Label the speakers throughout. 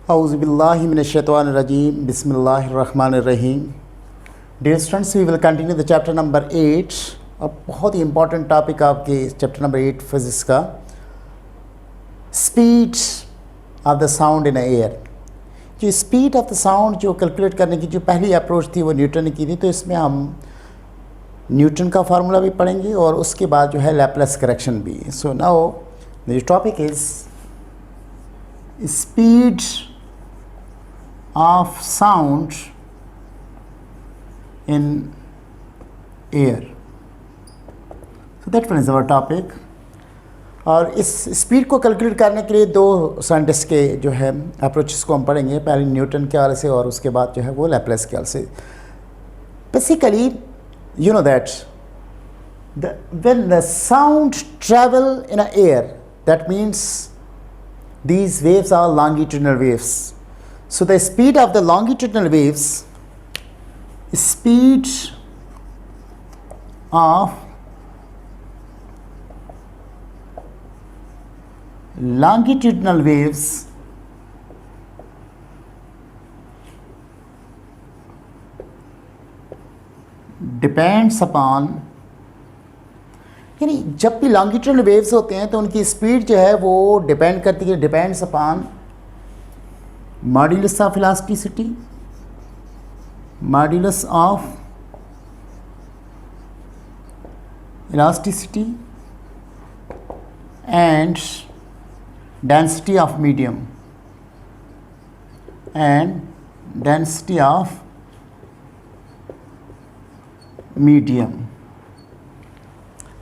Speaker 1: Auzubillahiminash-shaytanir-rajim. Bismillahir-rahmanir-rahim. Dear students, we will continue the chapter number 8. अब बहुत ही important topic आपके chapter number 8 physics का, speed of the sound in air. जो speed of the sound जो calculate करने की जो पहली अप्रोच थी वो न्यूटन ने की थी, तो इसमें हम न्यूटन का फार्मूला भी पढ़ेंगे और उसके बाद जो है लैपलेस करेक्शन भी। So now the topic is speed of sound in air. So that one is our topic. और इस स्पीड को कैलकुलेट करने के लिए दो साइंटिस्ट के जो है अप्रोचेस को हम पढ़ेंगे, पहले न्यूटन के वाले से और उसके बाद जो है वो लैपलेस के वाले से। Basically you know that when the sound travel in a air, that means these waves are longitudinal waves. So the speed of the longitudinal waves, speed of longitudinal waves depends upon, यानी जब भी longitudinal waves होते हैं तो उनकी speed जो है वो डिपेंड करती है, depends upon modulus of elasticity, modulus of elasticity and density of medium and density of medium.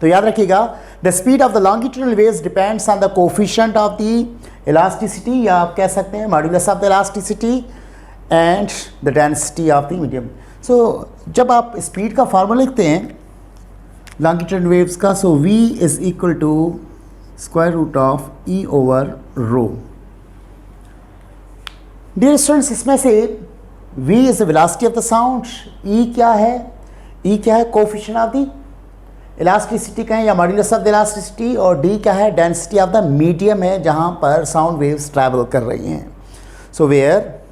Speaker 1: तो याद रखिएगा, the speed of the longitudinal waves depends on the coefficient of the elasticity, या आप कह सकते हैं modulus of the elasticity and the density of the medium. So जब आप स्पीड का फार्मूला लिखते हैं लॉन्गिट्यूडनल वेव्स का, so v is equal to square root of e over rho. Dear students, इसमें से v is the velocity of the sound, e क्या है, कोफिशिएंट ऑफ द इलास्टिसिटी का है या मॉड्यूलस ऑफ द इलास्टिसिटी, और d क्या है, डेंसिटी ऑफ द मीडियम है जहां पर साउंड वेव्स ट्रैवल कर रही हैं। So where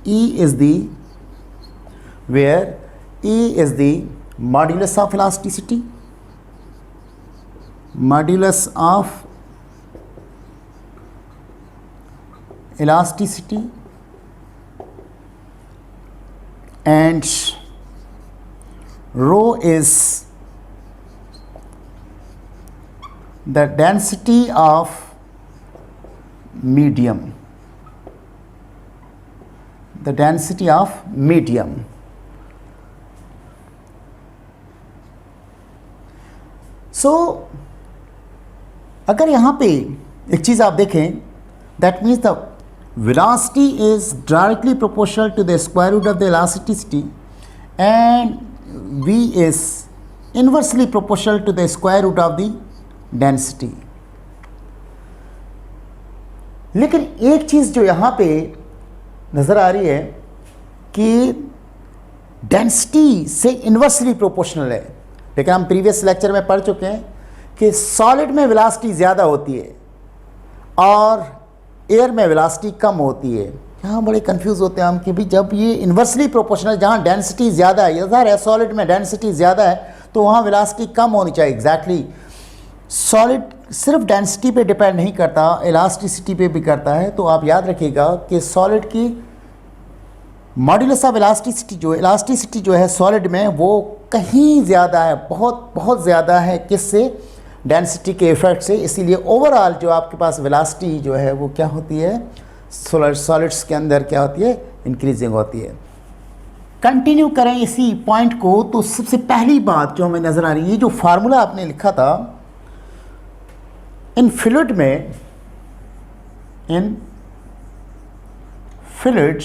Speaker 1: E is the modulus of elasticity, modulus of elasticity, and rho is the density of medium, the density of medium. So अगर यहाँ पे एक चीज़ आप देखें, that means the velocity is directly proportional to the square root of the elasticity and v is inversely proportional to the square root of the density. लेकिन एक चीज़ जो यहाँ पे नज़र आ रही है कि डेंसिटी से इन्वर्सली प्रोपोर्शनल है, लेकिन हम प्रीवियस लेक्चर में पढ़ चुके हैं कि सॉलिड में वेलोसिटी ज़्यादा होती है और एयर में वेलोसिटी कम होती है। यहाँ बड़े कंफ्यूज होते हैं हम कि भाई जब ये इन्वर्सली प्रोपोर्शनल, जहाँ डेंसिटी ज़्यादा है, ज़ाहिर है सॉलिड में डेंसिटी ज़्यादा है तो वहाँ वेलोसिटी कम होनी चाहिए। एग्जैक्टली सॉलिड सिर्फ डेंसिटी पे डिपेंड नहीं करता, इलास्टिसिटी पे भी करता है। तो आप याद रखिएगा कि सॉलिड की मॉड्यूलस ऑफ इलास्टिसिटी जो है सॉलिड में वो कहीं ज़्यादा है, बहुत ज़्यादा है, किससे, डेंसिटी के इफेक्ट से। इसीलिए ओवरऑल जो आपके पास वेलोसिटी जो है वो क्या होती है, सॉलिड्स के अंदर क्या होती है, इंक्रीजिंग होती है। कंटिन्यू करें इसी पॉइंट को, तो सबसे पहली बात जो हमें नज़र आ रही है, ये जो फार्मूला आपने लिखा था इन फ्लूइड में, इन फ्लूइड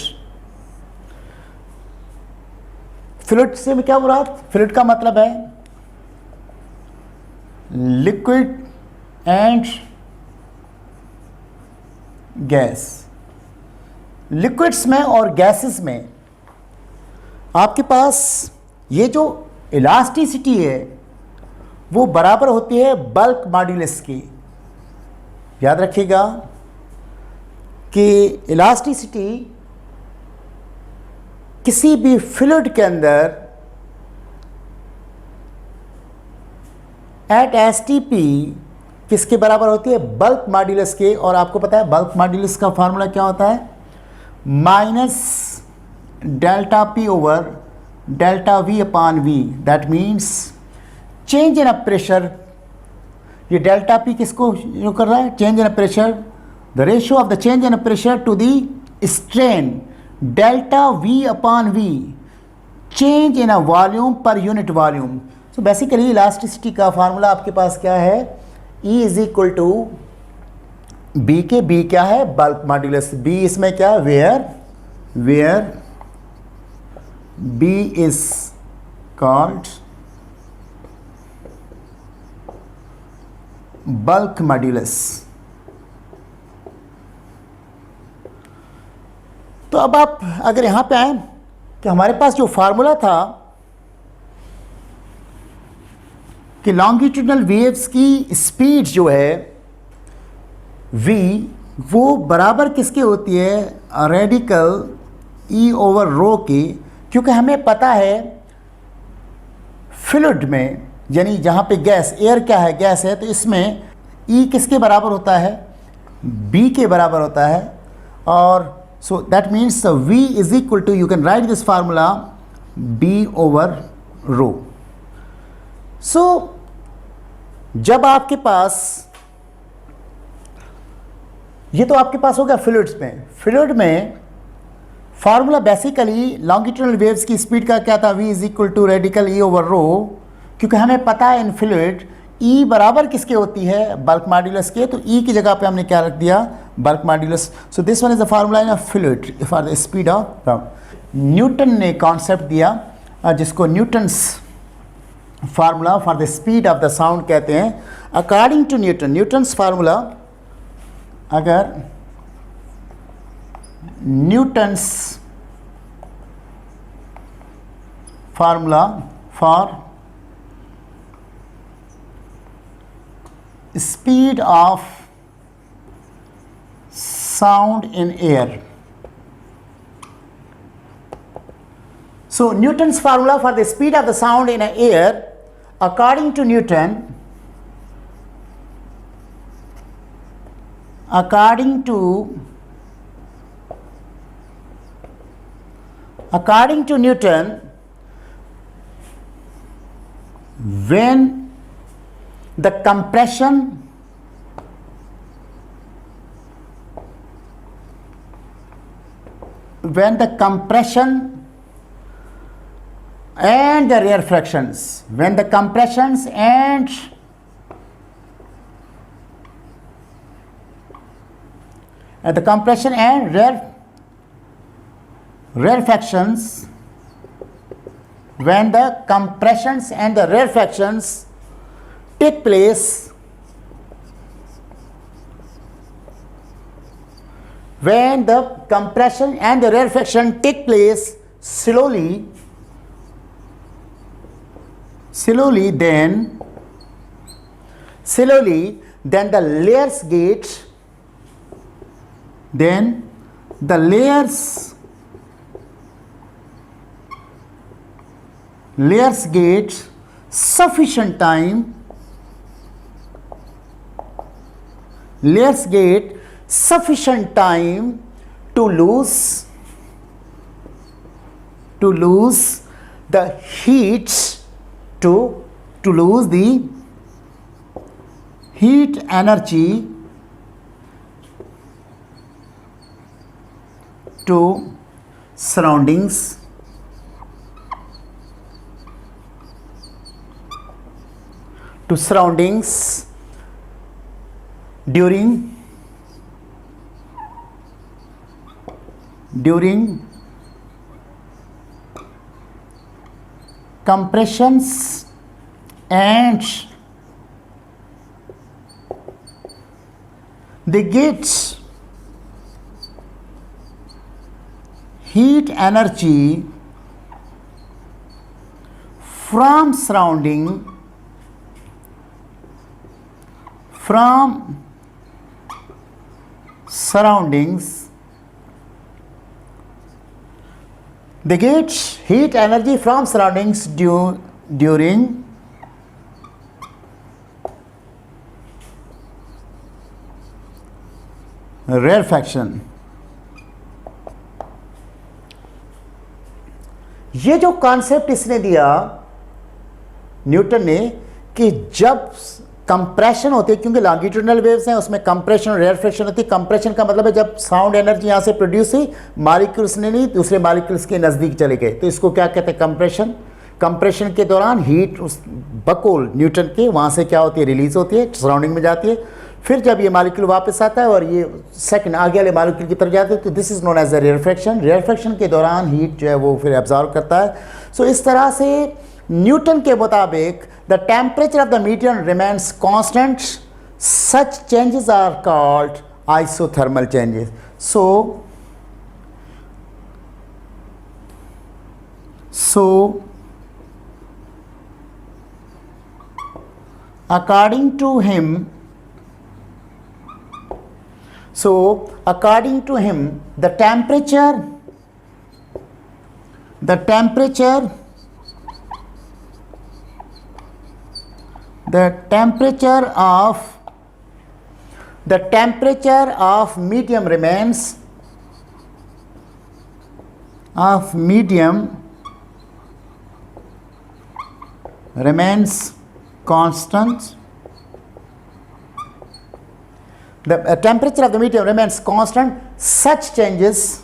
Speaker 1: से में क्या मुराद, फ्लूइड का मतलब है लिक्विड एंड गैस। लिक्विड्स में और गैसेस में आपके पास ये जो इलास्टिसिटी है वो बराबर होती है बल्क मॉड्यूलस की। याद रखिएगा कि इलास्टिसिटी किसी भी फ्लूइड के अंदर एट एसटीपी किसके बराबर होती है? बल्क मॉड्यूलस के। और आपको पता है बल्क मॉड्यूलस का फार्मूला क्या होता है? Minus delta P over delta V upon V. That means change in a pressure. ये डेल्टा पी किसको जो कर रहा है? Change in a pressure, the ratio of the change in a pressure to the strain, delta V upon V, change in a volume per unit volume. So basically elasticity का formula आपके पास क्या है? E is equal to B K, B क्या है? Bulk modulus. B इसमें क्या? Where B is called bulk modulus. तो अब आप अगर यहां पे आए कि हमारे पास जो फार्मूला था कि लॉन्गिट्यूडनल वेव्स की स्पीड जो है v, वो बराबर किसके होती है? रेडिकल E ओवर रो की। क्योंकि हमें पता है फ्लूइड में, यानी जहाँ पे गैस, एयर क्या है? गैस है, तो इसमें E किसके बराबर होता है? B के बराबर होता है। और so that means V is equal to, you can write this formula B over rho. So जब आपके पास, ये तो आपके पास हो गया फ्लूइड्स में। फ्लूइड में फार्मूला बेसिकली लॉन्गिट्यूडनल वेव्स की स्पीड का क्या था? V is equal to radical E over rho. क्योंकि हमें पता है इन फ्लूइड E बराबर किसके होती है? बल्क मॉड्यूलस के। तो E की जगह पे हमने क्या रख दिया? Bulk modulus. So this one is the formula in a fluid for the speed of sound. Newton ने कॉन्सेप्ट दिया जिसको Newton's formula for the speed of the sound कहते हैं। According to Newton, Newton's formula, अगर Newton's formula for speed of sound in air. So Newton's formula for the speed of the sound in air, according to Newton, when the compression and the rarefactions, when the compressions and the compression and rarefactions, when the compressions and the rarefactions take place, when the compression and the rarefaction take place slowly, then the layers get sufficient time to lose the heat, to lose the heat energy to surroundings during compressions and they get heat energy from surrounding from surroundings, they get heat energy from surroundings during rarefaction. ये जो concept इसने दिया Newton ने कि जब compression होती है, क्योंकि लॉन्गिट्यूडनल वेव्स हैं उसमें कंप्रेशन और रेयरफेक्शन होती है। कंप्रेशन का मतलब है जब साउंड एनर्जी यहाँ से प्रोड्यूस हुई, मॉलिक्यूल्स ने नहीं दूसरे मॉलिक्यूल्स के नज़दीक चले गए, तो इसको क्या कहते हैं, कंप्रेशन। कंप्रेशन के दौरान हीट उस बकोल न्यूटन के वहाँ से क्या होती है, रिलीज होती है, सराउंडिंग में जाती है। फिर जब ये मॉलिक्यूल वापस आता है और ये सेकंड आगे वाले मॉलिक्यूल की तरफ जाते हैं, तो this is known as a rarefaction. Rarefaction के दौरान हीट जो है वो फिर एब्जॉर्ब करता है। सो इस तरह से न्यूटन के मुताबिक the temperature of the medium remains constant, such changes are called isothermal changes. So according to him, the temperature of medium remains constant. The temperature of the medium remains constant. Such changes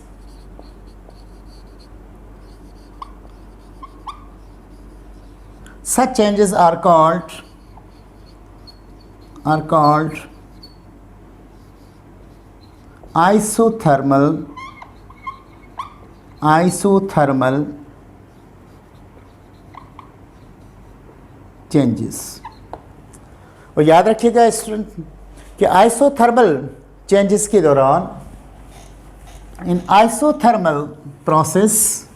Speaker 1: are called isothermal changes. और याद रखिएगा student कि isothermal changes के दौरान in isothermal process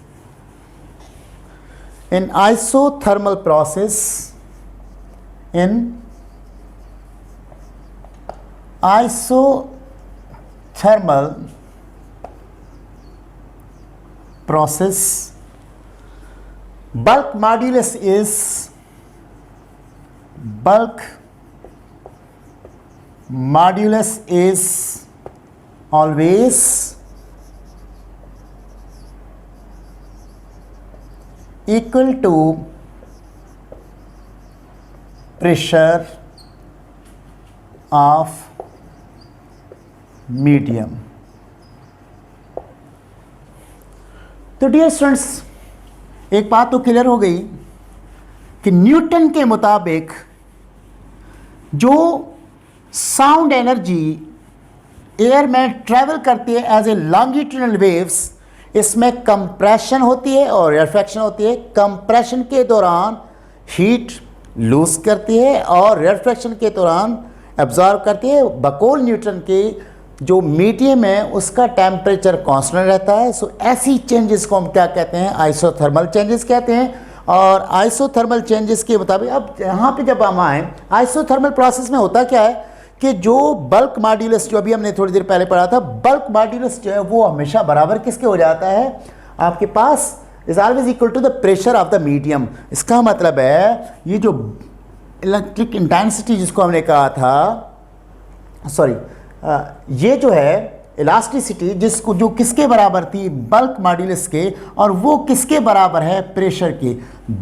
Speaker 1: bulk modulus is always equal to pressure of medium। तो dear students, एक बात तो क्लियर हो गई कि न्यूटन के मुताबिक जो साउंड एनर्जी एयर में ट्रैवल करती है एज ए लॉन्गिट्यूडनल वेव्स, इसमें कंप्रेशन होती है और रेयरफेक्शन होती है। कंप्रेशन के दौरान हीट लूज करती है और रेयरफेक्शन के दौरान एब्जॉर्ब करती है। बकौल न्यूटन के जो मीडियम है उसका टेम्परेचर कांस्टेंट रहता है। सो ऐसी चेंजेस को हम क्या कहते हैं, आइसोथर्मल चेंजेस कहते हैं। और आइसोथर्मल चेंजेस के मुताबिक अब यहाँ पे जब हम आए, आइसोथर्मल प्रोसेस में होता क्या है कि जो बल्क मॉड्यूलस, जो अभी हमने थोड़ी देर पहले पढ़ा था, बल्क मॉड्यूलस जो है वो हमेशा बराबर किसके हो जाता है, आपके पास is always equal to the pressure of the medium. इसका मतलब है ये जो इलेक्ट्रिक इंटेंसिटी जिसको हमने कहा था, ये जो है इलास्टिसिटी जो किसके बराबर थी, बल्क मॉड्यूलस के, और वो किसके बराबर है, प्रेशर के।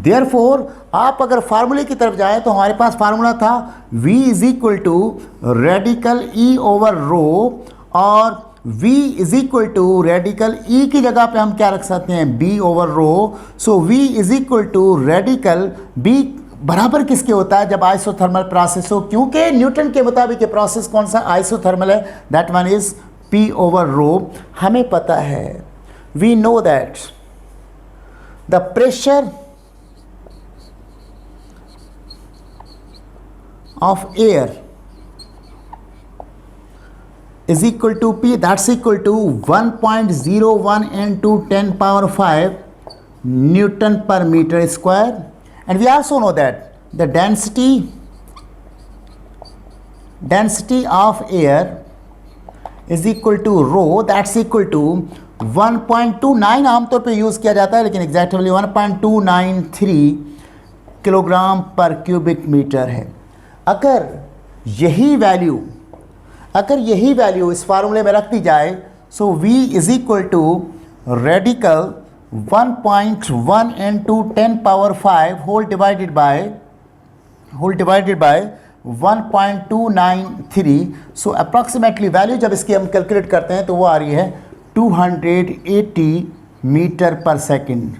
Speaker 1: देयरफॉर आप अगर फार्मूले की तरफ जाएं तो हमारे पास फार्मूला था V is equal to radical E over rho, और V is equal to radical E की जगह पे हम क्या रख सकते हैं, B over rho. So V is equal to radical B बराबर किसके होता है, जब आइसोथर्मल प्रोसेस हो, क्योंकि न्यूटन के मुताबिक ये प्रोसेस कौन सा आइसोथर्मल है, that one is P over rho. हमें पता है, we know that the pressure of air is equal to P, that's equal to 1.01 into 10 power 5 Newton per meter square. And we also know that the density density of air is equal to rho, that's equal to 1.29 आमतौर पे use किया जाता है, लेकिन exactly 1.293 kilogram per cubic metre है। अगर यही value इस फार्मूले में रख दी जाए, so V is equal to radical 1.1 into 10 power 5 whole divided by 1.293। So approximately value जब इसकी हम कैलकुलेट करते हैं तो वो आ रही है 280 मीटर पर सेकेंड।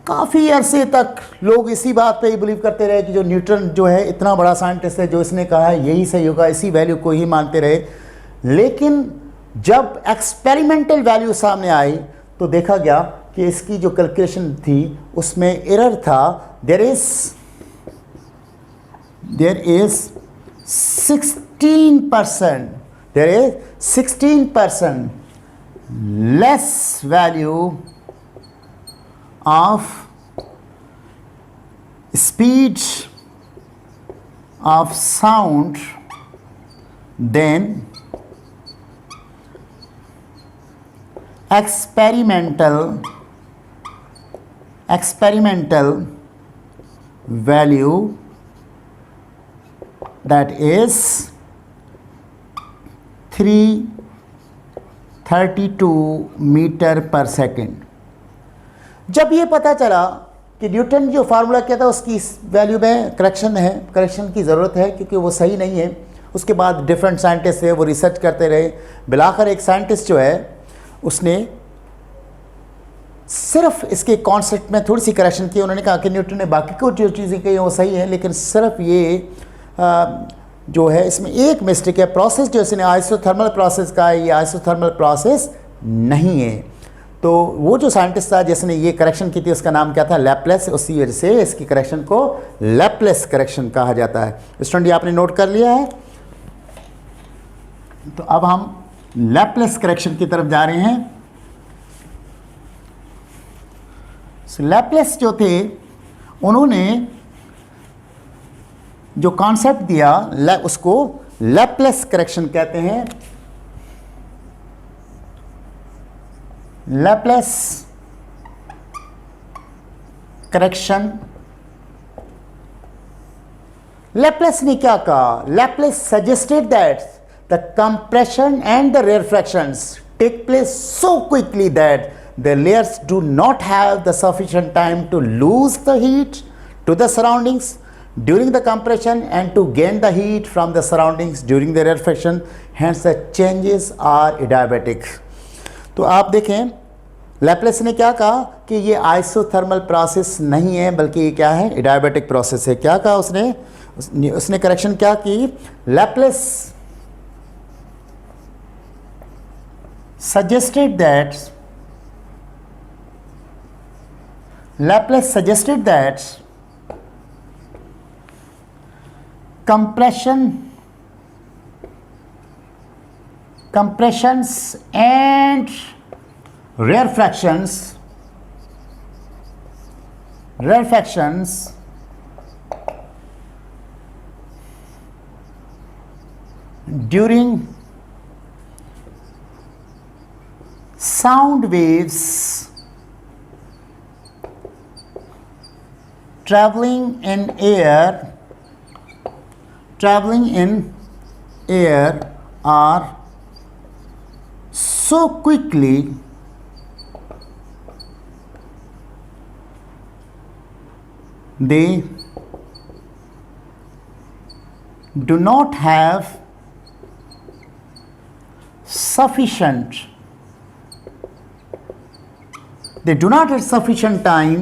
Speaker 1: काफ़ी अरसे तक लोग इसी बात पे ही बिलीव करते रहे कि जो न्यूटन जो है इतना बड़ा साइंटिस्ट है, जो इसने कहा है यही सही होगा, इसी वैल्यू को ही मानते रहे। लेकिन जब एक्सपेरिमेंटल वैल्यू सामने आई तो देखा गया कि इसकी जो कैलकुलेशन थी उसमें एरर था। There is 16% less value of speed of sound than experimental value, that is 332 metre पर सेकेंड। जब ये पता चला कि न्यूटन जो फार्मूला किया था उसकी वैल्यू में करेक्शन की ज़रूरत है क्योंकि वो सही नहीं है, उसके बाद डिफरेंट साइंटिस्ट है वो रिसर्च करते रहे। बिलाकर एक साइंटिस्ट जो है उसने सिर्फ इसके कॉन्सेप्ट में थोड़ी सी करेक्शन की। उन्होंने कहा कि न्यूटन ने बाकी को जो चीज़ें कही वो सही है, लेकिन सिर्फ ये जो है इसमें एक मिस्टेक है। प्रोसेस जो इसने आइसोथर्मल प्रोसेस का है, ये आइसोथर्मल प्रोसेस नहीं है। तो वो जो साइंटिस्ट था जिसने ये करेक्शन की थी उसका नाम क्या था? लैप्लेस। उसी वजह से इसकी करेक्शन को लैप्लेस करेक्शन कहा जाता है। स्टूडेंट ये आपने नोट कर लिया है। तो अब हम लैप्लेस करेक्शन की तरफ जा रहे हैं। लैप्लेस जो थे उन्होंने जो कॉन्सेप्ट दिया उसको लैप्लेस करेक्शन कहते हैं। लैप्लेस करेक्शन, लैप्लेस ने क्या कहा? Laplace suggested that the compression and the rarefactions take place so quickly that the layers do not have the sufficient time to lose the heat to the surroundings during the compression and to gain the heat from the surroundings during the rarefaction, hence the changes are adiabatic। तो आप देखें Laplace ने क्या कहा कि ये isothermal process नहीं है बल्कि ये क्या है? एडियाबैटिक प्रोसेस है। क्या कहा उसने करेक्शन क्या की? Laplace suggested that compressions and rarefactions during sound waves traveling in air are so quickly they do not have sufficient time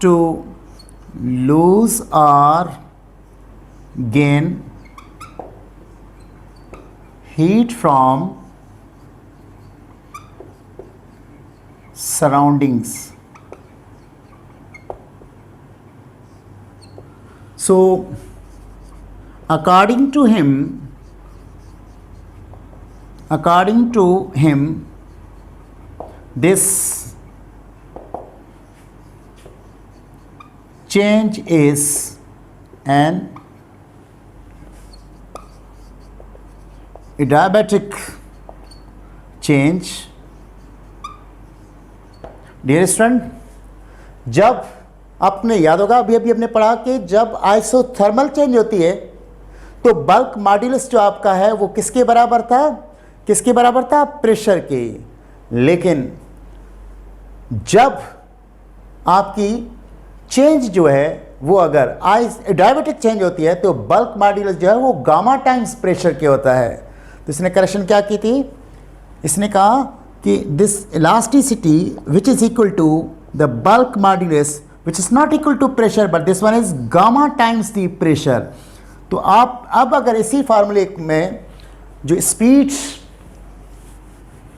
Speaker 1: to lose or gain heat from surroundings। So according to him this change is an adiabatic change, dear student, जब आपने याद होगा अभी अभी हमने पढ़ा कि जब आइसोथर्मल चेंज होती है तो बल्क मॉड्यूलस जो आपका है वो किसके बराबर था, किसके बराबर था, प्रेशर के। लेकिन जब आपकी चेंज जो है वो अगर डायबिटिक चेंज होती है तो बल्क मॉड्यूलस जो है वो गामा टाइम्स प्रेशर के होता है। तो इसने करेक्शन क्या की थी, इसने कहा कि this elasticity which is equal to the bulk modulus which is not equal to pressure but this one is gamma times the pressure. तो आप अब अगर इसी फार्मूले में जो स्पीड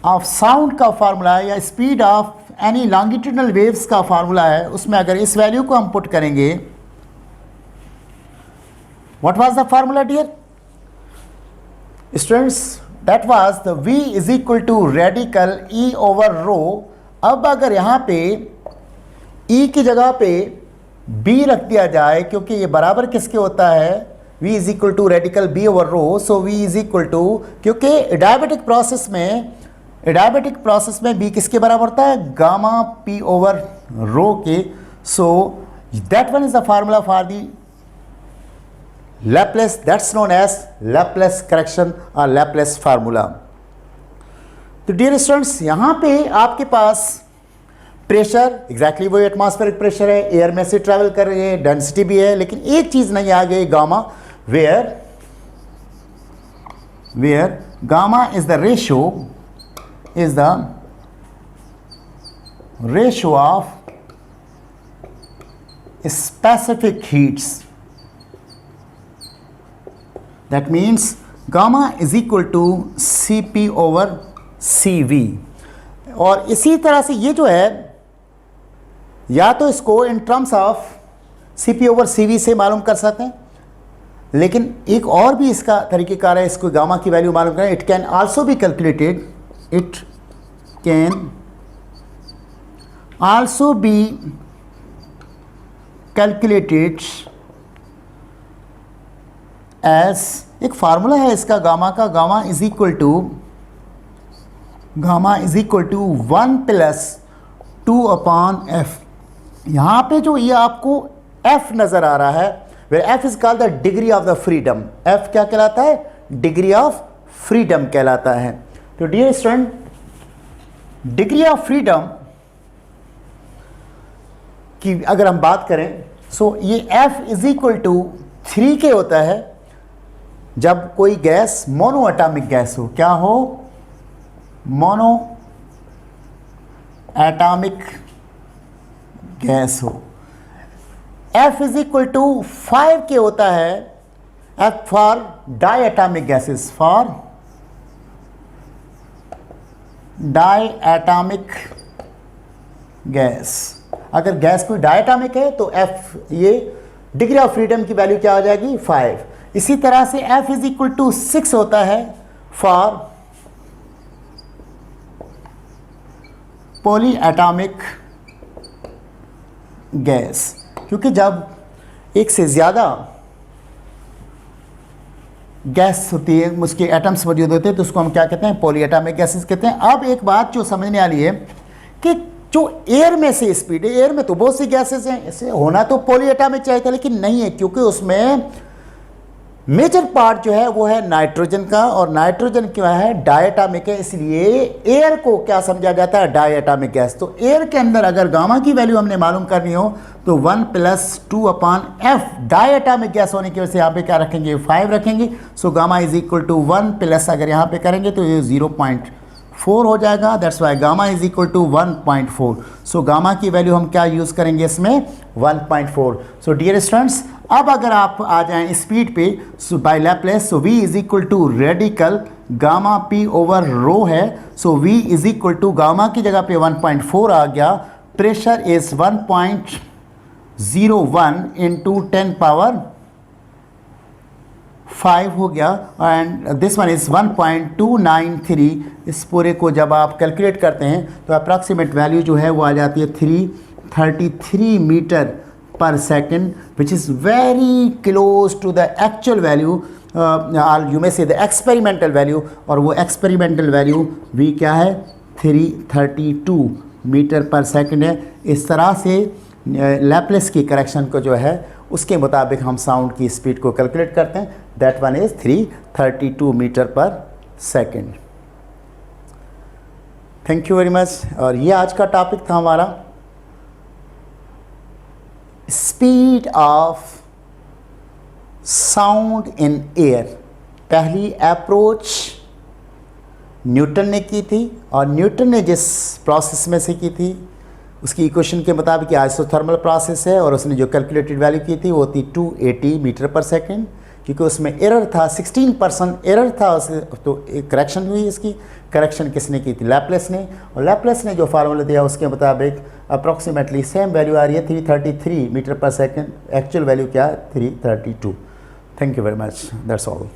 Speaker 1: ऑफ साउंड का फार्मूला है या speed of any longitudinal waves का फार्मूला है उसमें अगर इस वैल्यू को हम पुट करेंगे, what was the formula dear students, that was the v is equal to radical e over रो। अब अगर यहाँ पे e की जगह पे b रख दिया जाए क्योंकि ये बराबर किसके होता है, v is equal to radical b over rho, so v is equal to, क्योंकि डायबिटिक प्रोसेस में b किसके बराबर होता है, गामा p ओवर रो के। So that one is the formula for the Laplace, that's known as Laplace correction or Laplace formula. तो dear students यहाँ पे आपके पास प्रेशर एग्जैक्टली वही एटमॉस्फेरिक प्रेशर है, एयर में से ट्रैवल कर रही है, डेंसिटी भी है, लेकिन एक चीज नहीं आ गई gamma, where gamma is the ratio of specific heats. That means gamma is equal to Cp over Cv। और इसी तरह से ये जो है या तो इसको in terms of Cp over Cv से मालूम कर सकते हैं, लेकिन एक और भी इसका तरीक़ेकार है इसको गामा की वैल्यू मालूम करें। It can also be calculated, it can also be calculated as, एक फार्मूला है इसका गामा का, gamma is equal to 1 plus 2 upon F. यहाँ पे जो ये आपको एफ नज़र आ रहा है, वे F is called the degree of the freedom. F क्या कहलाता है, डिग्री ऑफ फ्रीडम कहलाता है। तो dear student, degree of freedom की अगर हम बात करें, सो ये एफ इज इक्वल टू 3 के होता है जब कोई गैस मोनो एटॉमिक गैस हो। क्या हो, मोनो एटॉमिक गैस हो। F इज इक्वल टू 5 के होता है, F for diatomic gases, for diatomic gas. अगर गैस कोई डाई एटॉमिक है तो F, ये डिग्री ऑफ फ्रीडम की वैल्यू क्या हो जाएगी, 5। इसी तरह से F इज इक्वल टू 6 होता है फॉर पॉली एटॉमिक गैस, क्योंकि जब एक से ज़्यादा गैस होती है, उसके एटम्स मौजूद होते हैं, तो उसको हम क्या कहते हैं, पॉली एटॉमिक गैसेस कहते हैं। अब एक बात जो समझने वाली है कि जो एयर में से स्पीड है, एयर में तो बहुत सी गैसेस हैं, इसे होना तो पॉली एटॉमिक चाहिए था लेकिन नहीं है, क्योंकि उसमें मेजर पार्ट जो है वो है नाइट्रोजन का, और नाइट्रोजन क्या है, डायएटॉमिक है, इसलिए एयर को क्या समझा जाता है, डायएटॉमिक गैस। तो एयर के अंदर अगर गामा की वैल्यू हमने मालूम करनी हो तो 1 प्लस 2 अपॉन एफ, डायएटॉमिक गैस होने की वजह से यहाँ पे क्या रखेंगे, 5 रखेंगे। So gamma is equal to 1 plus, अगर यहाँ पे करेंगे तो ये 0.4 हो जाएगा, that's why gamma is equal to 1.4। So gamma की वैल्यू हम क्या यूज़ करेंगे इसमें, 1.4। सो डियर स्टूडेंट्स, अब अगर आप आ जाएं स्पीड पे, so by Laplace, so v is equal to radical gamma p over rho है। So v is equal to gamma की जगह पे 1.4 आ गया, प्रेशर इज 1.01 इंटू 10 पावर 5 हो गया, एंड दिस वन इज़ 1.293। इस पूरे को जब आप कैलकुलेट करते हैं तो अप्रॉक्सीमेट वैल्यू जो है वो आ जाती है 333 metre per second, which is very close to the actual value, or you may say the experimental value, और वो experimental value v क्या है 332 मीटर पर सेकंड है। इस तरह से लैप्लेस की करेक्शन को जो है उसके मुताबिक हम साउंड की स्पीड को कैलकुलेट करते हैं। दैट वन इज 332 मीटर पर second. Thank you very much. और ये आज का टॉपिक था हमारा speed of sound in air. पहली अप्रोच न्यूटन ने की थी, और न्यूटन ने जिस प्रोसेस में से की थी उसकी इक्वेशन के मुताबिक आइसोथर्मल प्रोसेस है, और उसने जो कैलकुलेटेड वैल्यू की थी वो थी 280 मीटर पर सेकेंड। क्योंकि उसमें एरर था, 16% एरर था, उसे तो एक करेक्शन हुई। इसकी करेक्शन किसने की थी? लैप्लेस ने। और लैप्लेस ने जो फार्मूला दिया उसके मुताबिक अप्रॉक्सीमेटली सेम वैल्यू आ रही है 333 मीटर पर सेकेंड। एक्चुअल वैल्यू क्या है? 332। Thank you very much, that's all.